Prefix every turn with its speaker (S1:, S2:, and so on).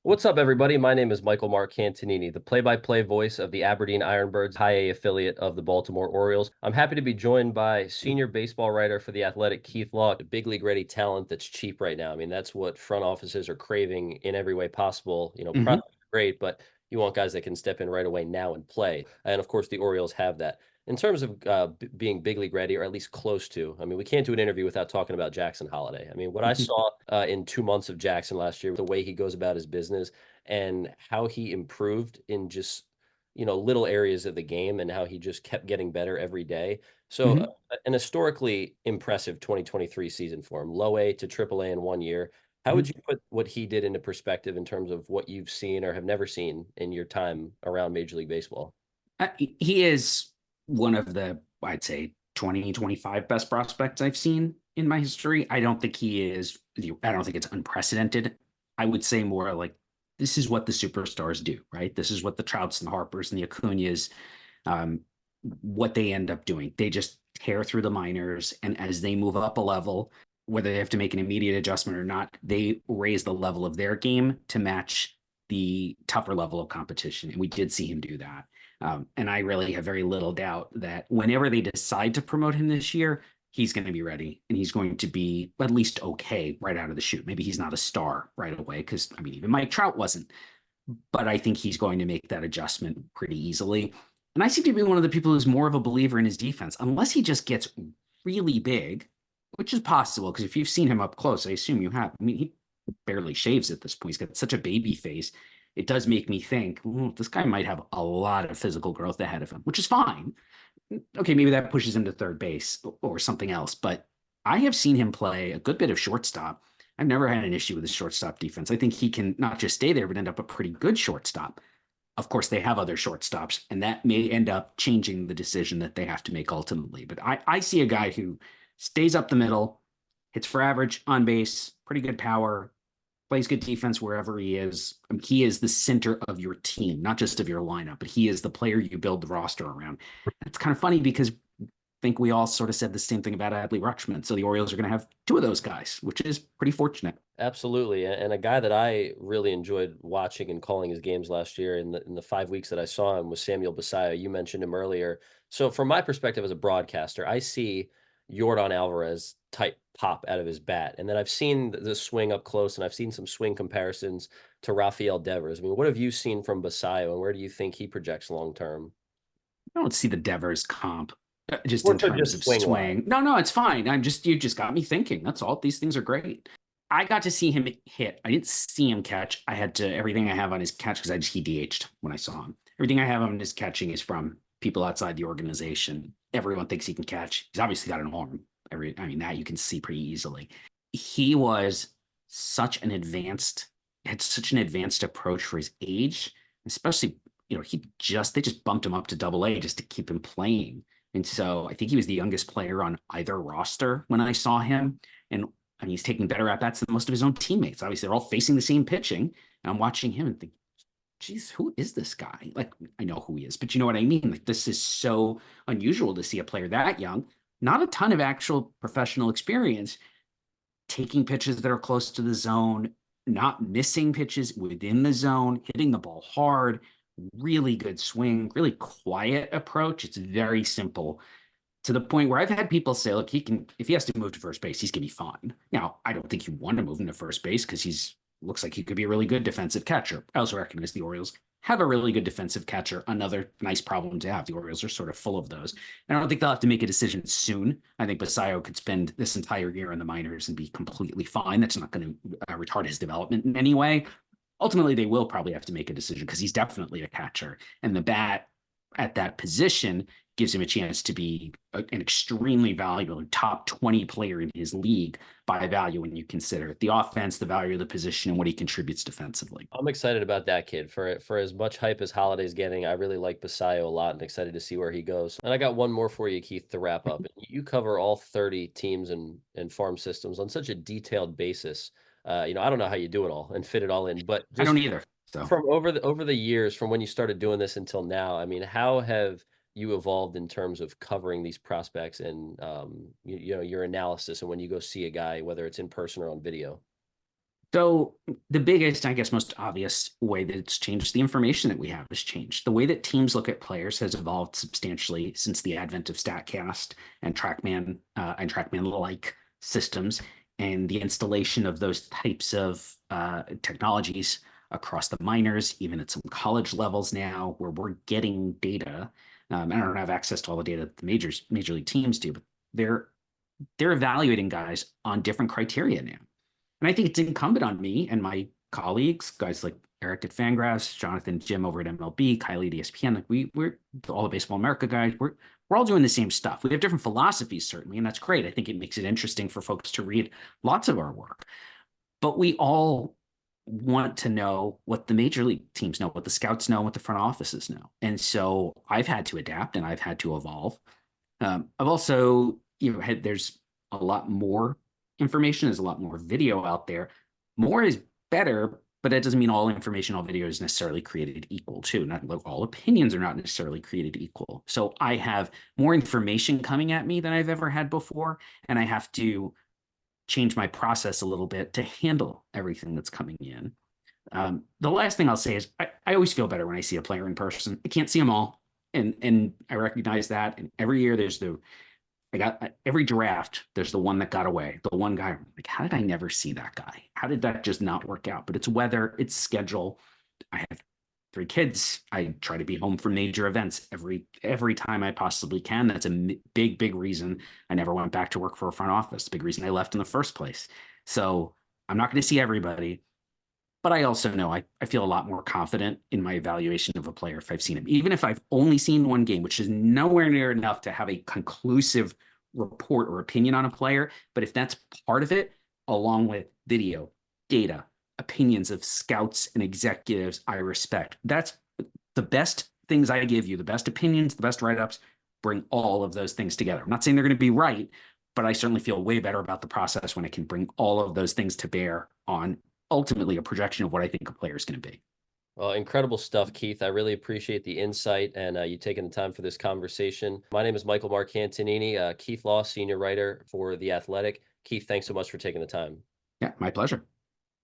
S1: What's up, everybody? My name is Michael Mark Cantonini, the play-by-play voice of the Aberdeen Ironbirds, high A affiliate of the Baltimore Orioles. I'm happy to be joined by senior baseball writer for The Athletic, Keith Law, a big league ready talent that's cheap right now. I mean, that's what front offices are craving in every way possible.
S2: hmm
S1: Prospects are great, but you want guys that can step in right away now and play. And of course, the Orioles have that. In terms of being big league ready, or at least close to, I mean, we can't do an interview without talking about Jackson Holliday. I mean, what I saw in 2 months of Jackson last year, the way he goes about his business and how he improved in just little areas of the game and how he just kept getting better every day. So
S2: hmm
S1: an historically impressive 2023 season for him, low A to triple A in 1 year. How would
S2: hmm
S1: you put what he did into perspective in terms of what you've seen or have never seen in your time around Major League Baseball?
S2: He is one of the, I'd say, 20, 25 best prospects I've seen in my history. I don't think it's unprecedented. I would say more like this is what the superstars do, right? This is what the Trouts and the Harpers and the Acuñas, um, what they end up doing. They just tear through the minors, and as they move up a level, whether they have to make an immediate adjustment or not, they raise the level of their game to match the tougher level of competition. And we did see him do that. And I really have very little doubt that whenever they decide to promote him this year, he's going to be ready and he's going to be at least okay right out of the chute. Maybe he's not a star right away because, I mean, even Mike Trout wasn't, but I think he's going to make that adjustment pretty easily. And I seem to be one of the people who's more of a believer in his defense, unless he just gets really big, which is possible because if you've seen him up close, I assume you have. I mean, he barely shaves at this point. He's got such a baby face. It does make me think this guy might have a lot of physical growth ahead of him, which is fine. Okay, maybe that pushes him to third base or something else, but I have seen him play a good bit of shortstop. I've never had an issue with his shortstop defense. I think he can not just stay there, but end up a pretty good shortstop. Of course, they have other shortstops, and that may end up changing the decision that they have to make ultimately. But I see a guy who stays up the middle, hits for average on base, pretty good power, plays good defense wherever he is. He is the center of your team, not just of your lineup, but he is the player you build the roster around. And it's kind of funny because I think we all sort of said the same thing about Adley Rutschman. So the Orioles are going to have two of those guys, which is pretty fortunate.
S1: Absolutely, and a guy that I really enjoyed watching and calling his games last year in the 5 weeks that I saw him was Samuel Basallo. You mentioned him earlier. So from my perspective as a broadcaster, I see Yordan Alvarez type pop out of his bat, and then I've seen the swing up close, and I've seen some swing comparisons to Rafael Devers. I mean, what have you seen from Basallo, and where do you think he projects long term?
S2: I don't see the Devers comp just
S1: Or
S2: in
S1: to
S2: terms
S1: just
S2: of
S1: swing wise?
S2: swing. No, it's fine. You just got me thinking. That's all. These things are great. I got to see him hit. I didn't see him catch. I had to everything I have on his catch because he DH'd when I saw him. Everything I have on his catching is from people outside the organization. Everyone thinks he can catch. He's obviously got an arm. I mean, that you can see pretty easily. He was such an advanced, had such an advanced approach for his age, especially, they just bumped him up to double A just to keep him playing. And so I think he was the youngest player on either roster when I saw him. And I mean, he's taking better at bats than most of his own teammates. Obviously, they're all facing the same pitching. And I'm watching him and think, geez, who is this guy? Like, I know who he is, but you know what I mean? Like, this is so unusual to see a player that young, not a ton of actual professional experience, taking pitches that are close to the zone, not missing pitches within the zone, hitting the ball hard, really good swing, really quiet approach. It's very simple to the point where I've had people say, look, if he has to move to first base, he's going to be fine. Now, I don't think you want to move him to first base because he's looks like he could be a really good defensive catcher. I also recognize the Orioles have a really good defensive catcher. Another nice problem to have. The Orioles are sort of full of those. And I don't think they'll have to make a decision soon. I think Basayo could spend this entire year in the minors and be completely fine. That's not going to retard his development in any way. Ultimately, they will probably have to make a decision because he's definitely a catcher. And the bat at that position gives him a chance to be an extremely valuable top 20 player in his league by value when you consider the offense, the value of the position, and what he contributes defensively.
S1: I'm excited about that kid. For as much hype as Holiday's getting, I really like Basayo a lot and excited to see where he goes. And I got one more for you, Keith, to wrap up. You cover all 30 teams and farm systems on such a detailed basis. I don't know how you do it all and fit it all in, but
S2: I don't
S1: just
S2: either. So
S1: from over the years, from when you started doing this until now, I mean, how have you evolved in terms of covering these prospects and your analysis and when you go see a guy, whether it's in person or on video?
S2: So the biggest, I guess, most obvious way that it's changed, the information that we have has changed. The way that teams look at players has evolved substantially since the advent of StatCast and TrackMan-like systems, and the installation of those types of technologies across the minors, even at some college levels now, where we're getting data. I don't have access to all the data that the major league teams do, but they're they're evaluating guys on different criteria now. And I think it's incumbent on me and my colleagues, guys like Eric at Fangraphs, Jonathan, Jim over at MLB, Kylie at ESPN. Like we're all the Baseball America guys. We're all doing the same stuff. We have different philosophies, certainly, and that's great. I think it makes it interesting for folks to read lots of our work. But we all want to know what the major league teams know, what the scouts know, what the front offices know. And so I've had to adapt and I've had to evolve. I've also, there's a lot more information, there's a lot more video out there. More is better, but that doesn't mean all information, all video is necessarily created equal too. Not all opinions are not necessarily created equal. So I have more information coming at me than I've ever had before, and I have to change my process a little bit to handle everything that's coming in. The last thing I'll say is I always feel better when I see a player in person. I can't see them all, and I recognize that. And every year there's I got every draft, there's the one that got away. The one guy, like, how did I never see that guy? How did that just not work out? But it's weather, it's schedule. I have three kids. I try to be home for major events every time I possibly can. That's a big reason I never went back to work for a front office. Big reason I left in the first place. So I'm not going to see everybody, but I also know I feel a lot more confident in my evaluation of a player if I've seen him, even if I've only seen one game, which is nowhere near enough to have a conclusive report or opinion on a player. But if that's part of it, along with video, data, opinions of scouts and executives I respect, that's the best things I give you, the best opinions, the best write-ups, bring all of those things together. I'm not saying they're going to be right, but I certainly feel way better about the process when I can bring all of those things to bear on ultimately a projection of what I think a player is going to be.
S1: Well, incredible stuff, Keith. I really appreciate the insight and you taking the time for this conversation. My name is Michael Marcantonini, Keith Law, senior writer for The Athletic. Keith, thanks so much for taking the time.
S2: Yeah, my pleasure.